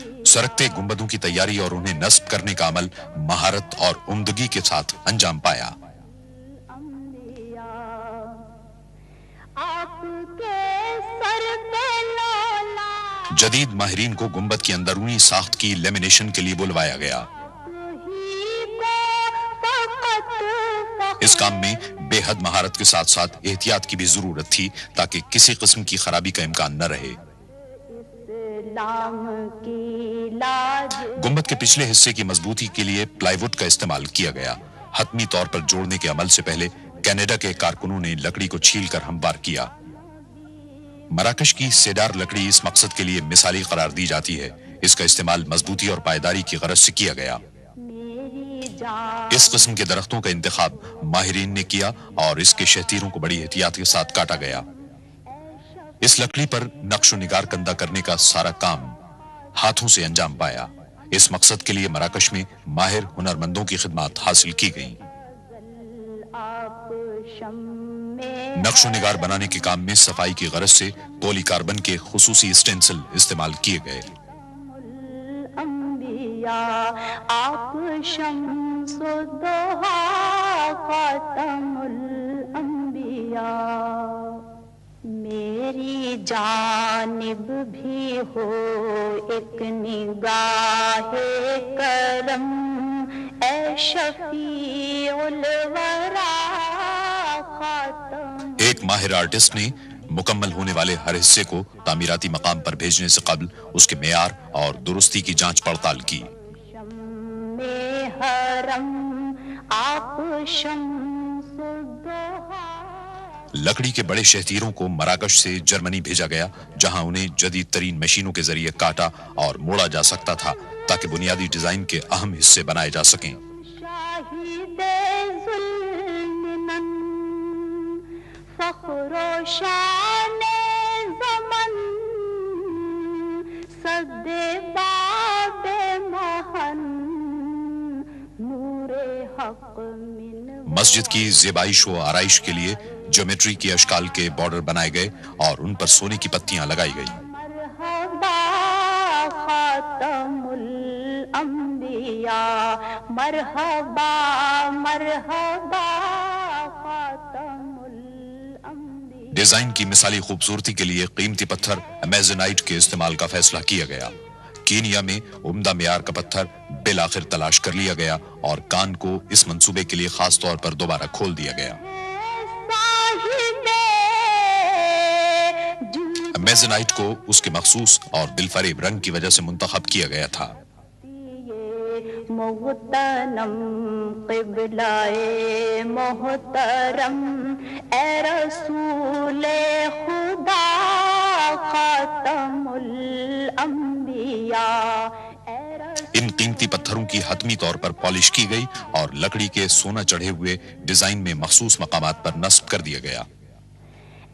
सरकते गुंबदों की तैयारी और उन्हें नस्ब करने का अमल महारत और उम्दगी के साथ अंजाम पाया। जदीद माहिरीन को गुंबद की अंदरूनी साख्त की लेमिनेशन के लिए बुलवाया गया। इस काम में बेहद महारत के साथ साथ एहतियात की भी जरूरत थी ताकि किसी किस्म की खराबी का इम्कान न रहे। गुंबद के पिछले हिस्से की मजबूती के लिए प्लाईवुड का इस्तेमाल किया गया। हतमी तौर पर जोड़ने के अमल से पहले कनाडा के कारकुनों ने लकड़ी को छीलकर हमवार किया। मराकश की सेडार लकड़ी इस मकसद के लिए मिसाली करार दी जाती है। इसका इस्तेमाल मजबूती और पायदारी की गरज से किया गया। इस किस्म के दरख्तों का इंतखाब माहिरीन ने किया और इसके शहतीरों को बड़ी एहतियात के साथ काटा गया। इस लकड़ी पर नक्शो निगार कंदा करने का सारा काम हाथों से अंजाम पाया। इस मकसद के लिए मराकश में माहिर हुनरमंदों की खिदमत हासिल की गई। नक्शो निगार बनाने के काम में सफाई की गरज से पॉली कार्बन के खुसूसी स्टेंसिल इस्तेमाल किए गए। आप शम्सुद्दोहा खातमुल अंबिया, मेरी जानिब भी हो एक निगाहे करम, ए शफीउल वरा खातम। एक माहिर आर्टिस्ट ने मुकम्मल होने वाले हर हिस्से को तामीराती मकाम पर भेजने से कबल उसके मेयार और दुरुस्ती की जांच पड़ताल की। लकड़ी के बड़े शहतीरों को मराकश से जर्मनी भेजा गया, जहां उन्हें जदीद तरीन मशीनों के जरिए काटा और मोड़ा जा सकता था ताकि बुनियादी डिजाइन के अहम हिस्से बनाए जा सकें। मस्जिद की ज़ेबाइश व आराइश के लिए ज्योमेट्री की अशकाल के बॉर्डर बनाए गए और उन पर सोने की पत्तियां लगाई गई। डिजाइन की मिसाली खूबसूरती के लिए कीमती पत्थर अमेजोनाइट के इस्तेमाल का फैसला किया गया। कीनिया में उम्दा मियार का पत्थर बिल आखिर तलाश कर लिया गया और कान को इस मंसूबे के लिए खास तौर पर दोबारा खोल दिया गया। अमेजोनाइट को उसके मखसूस और दिलफरेब रंग की वजह से मुंतखब किया गया था। मोहतरम क़िबलाए मोहतरम ए रसूले खुदा खातमुल अंबिया। इन कीमती पत्थरों की हतमी तौर पर पॉलिश की गई और लकड़ी के सोना चढ़े हुए डिजाइन में मखसूस मकामात पर नस्ब कर दिया गया।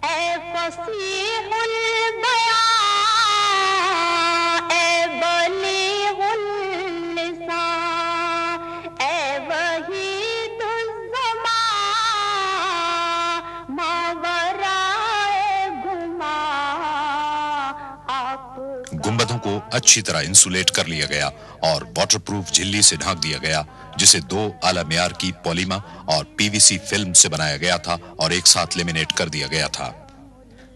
ए फसीहुल बयां, ए बलीगुल लिसान, ए वहीदुल ज़मान, मावराए गुमा। गुंबदों को अच्छी तरह इंसुलेट कर लिया गया और वाटरप्रूफ झिल्ली से ढक दिया गया, जिसे 2 आला मियार की पॉलीमा और पीवीसी फिल्म से बनाया गया था और एक साथ लेमिनेट कर दिया गया था।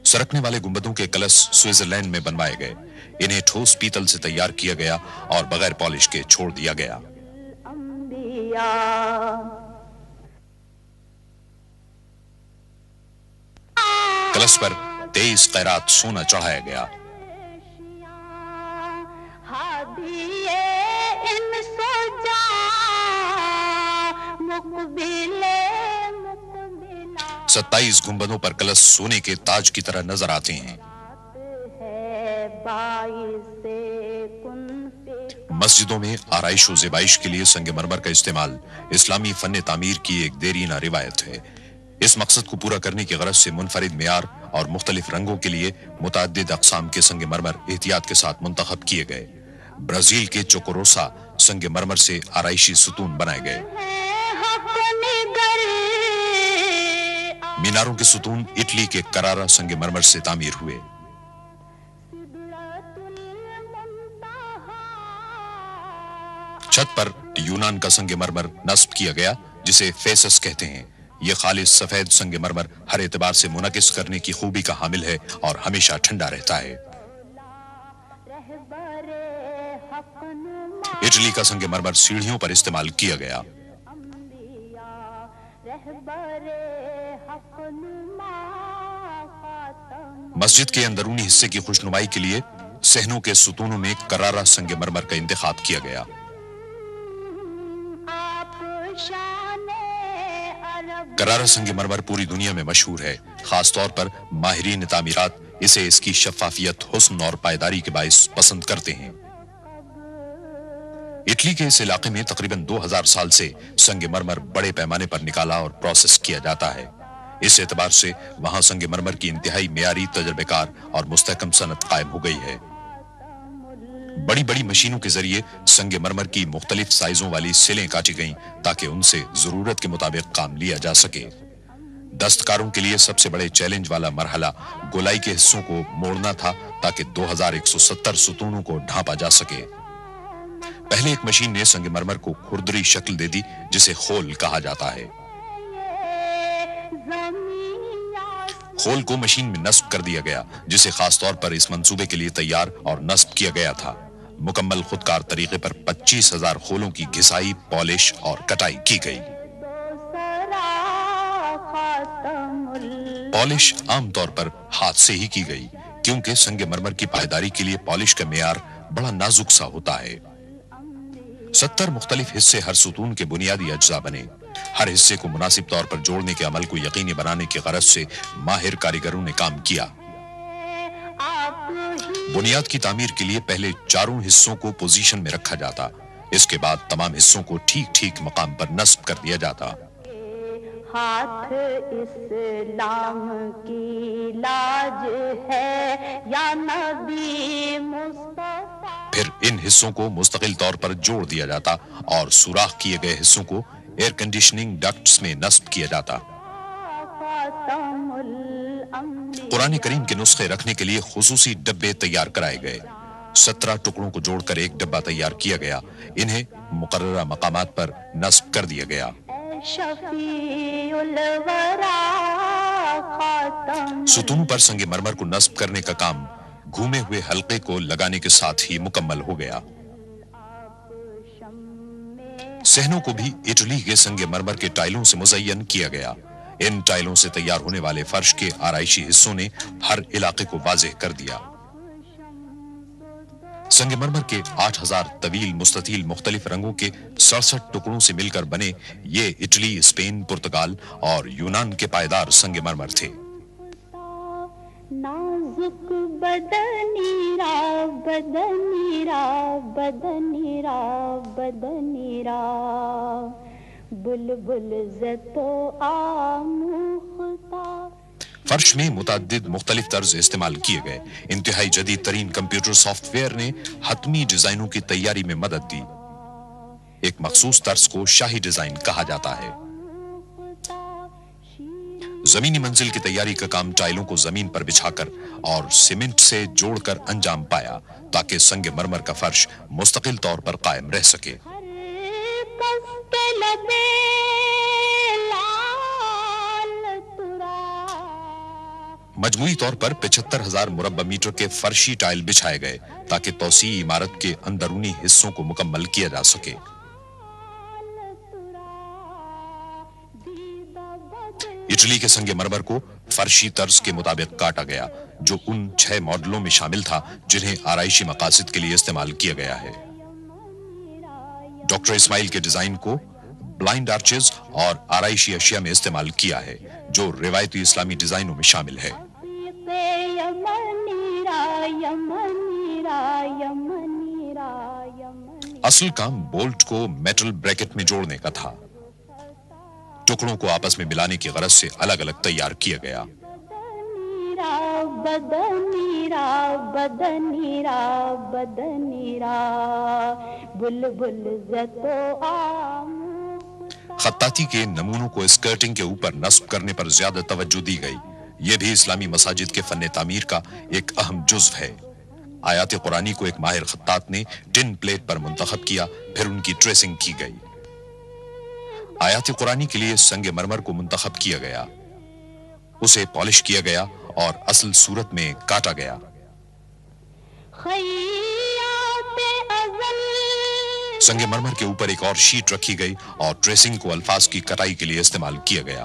सरकने वाले गुंबदों के कलश स्विट्जरलैंड में बनवाए गए। इन्हें ठोस पीतल से तैयार किया गया और बगैर पॉलिश के छोड़ दिया गया। कलश पर 23 कैरात सोना चढ़ाया गया। 27 गुंबदों पर कलश सोने के ताज की तरह नजर आते हैं। मस्जिदों में आराइश व ज़ेबाइश के लिए संगमरमर का इस्तेमाल इस्लामी फन तामीर की एक देरीना रिवायत है। इस मकसद को पूरा करने की गरज से मुनफरिद मियार और मुख्तलिफ रंगों के लिए मुतअद्दिद अक़साम के संगमरमर एहतियात के साथ मुंतखब किए गए। ब्राजील के चोकोरोसा संगमरमर से आराइशी सुतून बनाए गए। मीनारों के सुतून इटली के करारा संगमरमर से तामीर हुए। छत पर यूनान का संगमरमर नस्ब किया गया, जिसे फेसस कहते हैं। ये खालिस सफेद संगमरमर हर एतबार से मुनकिस करने की खूबी का हामिल है और हमेशा ठंडा रहता है। इटली का संगमरमर सीढ़ियों पर इस्तेमाल किया गया। मस्जिद के अंदरूनी हिस्से की खुशनुमाई के लिए सहनों के सुतूनों में करारा संगमरमर का इंतखाब किया गया। करारा संगमरमर पूरी दुनिया में मशहूर है। खास तौर पर माहिरीन तामीरात इसे इसकी शफाफियत, हुस्न और पायदारी के बाइस पसंद करते हैं। इटली के इस इलाके में तकरीबन 2000 साल से संगमरमर बड़े पैमाने पर निकाला और प्रोसेस किया जाता है। इस एतबार से वहां संगमरमर की इंतहाई मियारी, तजर्बेकार और मुस्तहकम सनत कायम हो गई है। बड़ी बड़ी मशीनों के जरिए संगमरमर की मुख्तलिफ साइजों वाली सिलें काटी गईं ताकि उनसे जरूरत के मुताबिक काम लिया जा सके। दस्तकारों के लिए सबसे बड़े चैलेंज वाला मरहला गोलाई के हिस्सों को मोड़ना था ताकि 2170 सुतूनों को ढांपा जा सके। पहले एक मशीन ने संगमरमर को खुरदरी शक्ल दे दी, जिसे खोल कहा जाता है। खोल को मशीन में नस्ब कर दिया गया, जिसे खास तौर पर इस मंसूबे के लिए तैयार और नस्ब किया गया था। मुकम्मल खुदकार तरीके पर 25,000 खोलों की घिसाई, पॉलिश और कटाई की गई। पॉलिश आमतौर पर हाथ से ही की गई, क्योंकि संगमरमर की पायदारी के लिए पॉलिश का मेयार बड़ा नाजुक सा होता है। 70 मुख्तलिफ हिस्से हर सुतून के बुनियादी अज्जा बने। हर हिस्से को मुनासिब तौर पर जोड़ने के अमल को यकीनी बनाने की गरज से माहिर कारीगरों ने काम किया। बुनियाद की तामीर के लिए पहले चारों हिस्सों को पोजीशन में रखा जाता। इसके बाद तमाम हिस्सों को ठीक ठीक मकाम पर नस्ब कर दिया जाता। हाथ इस्लाम की लाज है या नबी मुस्तफा। फिर इन हिस्सों को मुस्तकिल तौर पर जोड़ दिया जाता और सुराख किए गए हिस्सों को एयर कंडीशनिंग डक्ट्स में नस्ब किया जाता। कुरान करीम के नुस्खे रखने के लिए खुसूसी डब्बे तैयार कराए गए। 17 टुकड़ों को जोड़कर एक डब्बा तैयार किया गया। इन्हें मुकर्ररा मकामात पर नस्ब कर दिया गया। सुतून पर संगमरमर को नस्ब करने का काम घूमे हुए हल्के को लगाने के साथ ही मुकम्मल हो गया। सहनों को भी इटली के संगमरमर के टाइलों से मुज़य्यन किया गया। इन टाइलों से तैयार होने वाले फर्श के आराइशी हिस्सों ने हर इलाके को वाज़ेह कर दिया। संगमरमर के 8000 तवील मुस्ततील मुख्तलिफ रंगों के 67 टुकड़ों से मिलकर बने ये इटली, स्पेन, पुर्तगाल और यूनान के पायदार संगमरमर थे। नाजुक बदनीरा बदनीरा बदनीरा बदनीरा बुलबुल ज़तो आमुख्ता। फर्श में मुतअद्दिद मुख्तलिफ तर्ज इस्तेमाल किए गए। इंतहाई जदीद तरीन कंप्यूटर सॉफ्टवेयर ने हतमी डिजाइनों की तैयारी में मदद दी। एक मखसूस तर्ज को शाही डिजाइन कहा जाता है। जमीनी मंजिल की तैयारी का काम टाइलों को जमीन पर बिछाकर और सीमेंट से जोड़कर अंजाम पाया, ताकि संगमरमर का फर्श मुस्तकिल तौर पर कायम रह सके। मजमूई तौर पर 75,000 मुरब्बा मीटर के फर्शी टाइल बिछाए गए, ताकि तौसी इमारत के अंदरूनी हिस्सों को मुकम्मल किया जा सके। इटली के संगमरमर को फर्शी तर्ज के मुताबिक काटा गया, जो उन 6 मॉडलों में शामिल था जिन्हें आराइशी मकासद के लिए इस्तेमाल किया गया है। डॉक्टर इस्माइल के डिजाइन को ब्लाइंड आर्चेज और आराइशी अशिया में इस्तेमाल किया है, जो रिवायती इस्लामी डिजाइनों में शामिल है। असल काम बोल्ट को मेटल ब्रैकेट में जोड़ने का था। टुकड़ों को आपस में मिलाने की गरज से अलग अलग तैयार किया गया। बदनीरा बदनीरा बदनीरा बुलबुल ज़तो आमुख्ता। खत्ताती के नमूनों को स्कर्टिंग के ऊपर नस्ब करने पर ज्यादा तवज्जो दी गई। यह भी इस्लामी मसाजिद के फन्ने तामीर का एक अहम जुज़्व है। آیات قرآنی کو ایک ماہر خطاط نے ٹن پلیٹ پر منتخب کیا، پھر ان کی ٹریسنگ کی گئی۔ آیات قرآنی کے لیے سنگ مرمر کو منتخب کیا گیا، اسے پالش کیا گیا اور اصل صورت میں کاٹا گیا۔ سنگ مرمر کے اوپر ایک اور شیٹ رکھی گئی اور ٹریسنگ کو الفاظ کی کٹائی کے لیے استعمال کیا گیا۔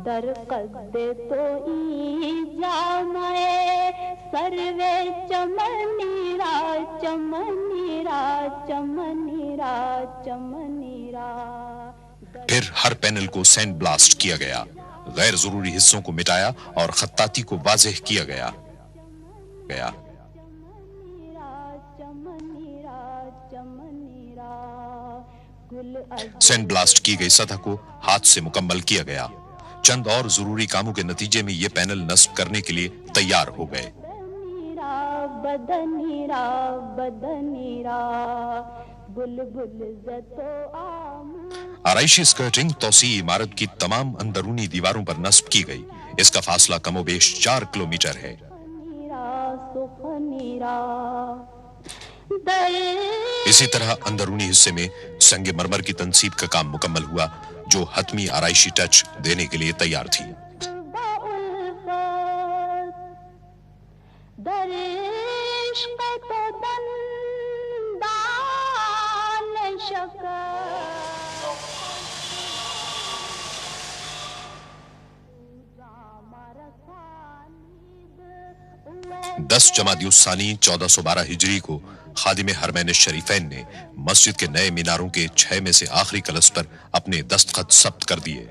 در قد تو ای جامعے سروے چمنیرا چمنیرا چمنیرا چمنیرا۔ پھر ہر پینل کو سینڈ بلاسٹ کیا گیا، غیر ضروری حصوں کو مٹایا اور خطاطی کو واضح کیا گیا۔ سینڈ بلاسٹ کی گئی سطح کو ہاتھ سے مکمل کیا گیا۔ چند اور ضروری کاموں کے نتیجے میں یہ پینل نصب کرنے کے لیے تیار ہو گئے۔ آرائشی اسکرٹنگ توسیعی عمارت کی تمام اندرونی دیواروں پر نصب کی گئی۔ اس کا فاصلہ کم و بیش 4 کلومیٹر ہے۔ اسی طرح اندرونی حصے میں سنگ مرمر کی تنصیب کا کام مکمل ہوا، جو حتمی آرائشی ٹچ دینے کے لیے تیار تھی۔ دس جمادی الثانی 1412 ہجری کو خادم حرمین الشریفین نے مسجد کے نئے میناروں کے 6 میں سے آخری کلس پر اپنے دستخط ثبت کر دیے۔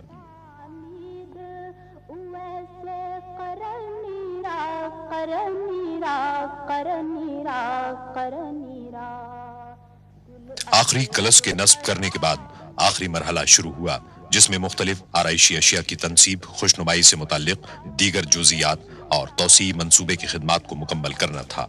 آخری کلس کے نصب کرنے کے بعد آخری مرحلہ شروع ہوا، جس میں مختلف آرائشی اشیاء کی تنصیب، خوشنمائی سے متعلق دیگر جزئیات اور توسیعی منصوبے کی خدمات کو مکمل کرنا تھا۔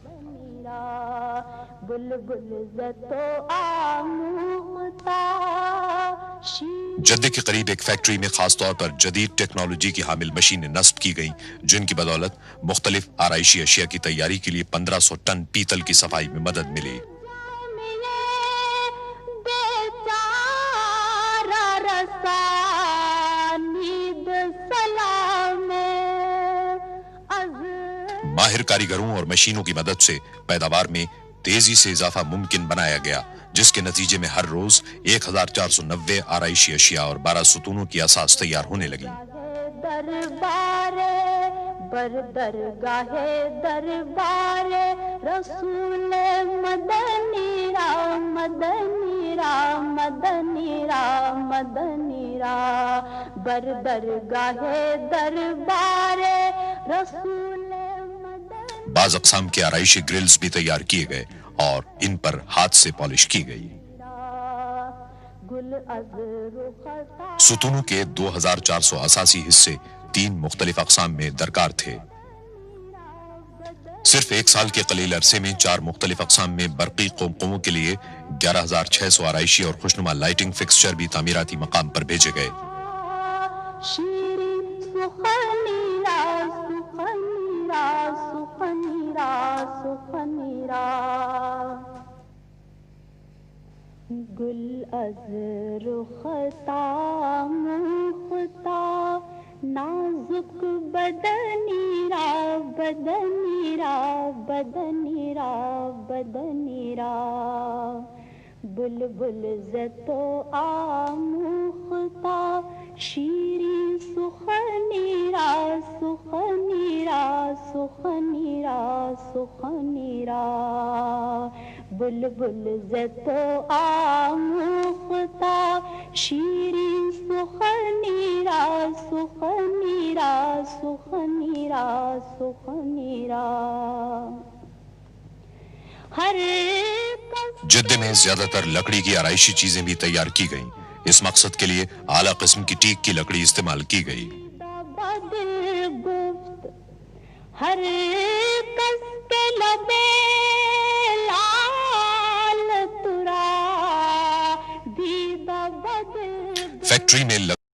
جدے کے قریب ایک فیکٹری میں خاص طور پر جدید ٹیکنالوجی کی حامل مشینیں نصب کی گئیں، جن کی بدولت مختلف آرائشی اشیاء کی تیاری کے لیے 1500 ٹن پیتل کی صفائی میں مدد ملی۔ ماہر کاریگروں اور مشینوں کی مدد سے پیداوار میں تیزی سے اضافہ ممکن بنایا گیا، جس کے نتیجے میں ہر روز 1490 آرائشی اشیاء اور 12 ستونوں کی اساس تیار ہونے لگی۔ دربار رسول مدنی را مدنی را مدنی را مدنی را بر درگاہ دربار رسول مدنی۔ بعض اقسام کے آرائشی گرلز بھی تیار کیے گئے اور ان پر ہاتھ سے پالش کی گئی۔ ستونوں کے 2400 اساسی حصے 3 مختلف اقسام میں درکار تھے۔ صرف 1 سال کے قلیل عرصے میں 4 مختلف اقسام میں برقی قمقموں کے لیے 11600 آرائشی اور خوشنما لائٹنگ فکسچر بھی تعمیراتی مقام پر بھیجے گئے۔ گل از رختا مختا نازک بدنی را بدنی را بدنی را بدنی را بلبل زتو آموختا شیرین سخنی را سخنی را سخنی را سخنی را بلبل زتو آموختا شیرین سخنی را سخنی را سخنی را سخنی را ہر جدے میں زیادہ تر لکڑی کی آرائشی چیزیں بھی تیار کی گئیں۔ اس مقصد کے لیے اعلیٰ قسم کی ٹیک کی لکڑی استعمال کی گئی۔ ہر کس کے لبے لال ترا دیدہ بدل فیکٹری میں